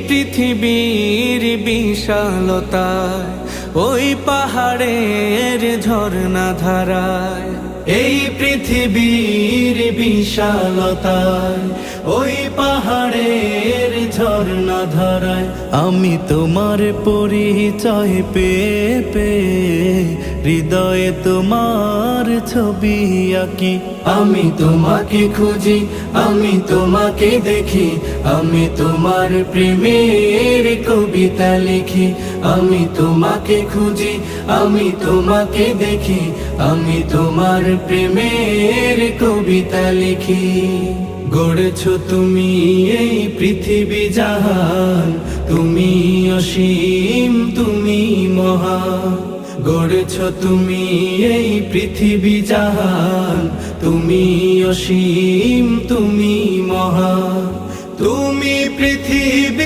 পৃথিবীর বিশালতায়, ওই পাহাড়ের ঝর্ণা ধারায়, এই পৃথিবীর বিশালতায়, ওই পাহাড়ের ঝর্ণা ধারায় আমি তোমার পরিচয় পেয়ে পেয়ে হৃদয়ে তোমার ছবি আঁকি। আমি তোমাকে খুঁজি, আমি তোমাকে দেখি, আমি তোমার প্রেমের কবিতা লিখি। আমি তোমাকে খুঁজি, আমি তোমাকে দেখি, আমি তোমার প্রেমের কবিতা লিখি। গড়েছো তুমি এই পৃথিবী জাহান, তুমি অসীম, তুমি মহান। গড়েছো তুমি এই পৃথিবী জাহান, তুমি অসীম, তুমি মহান। তুমি পৃথিবী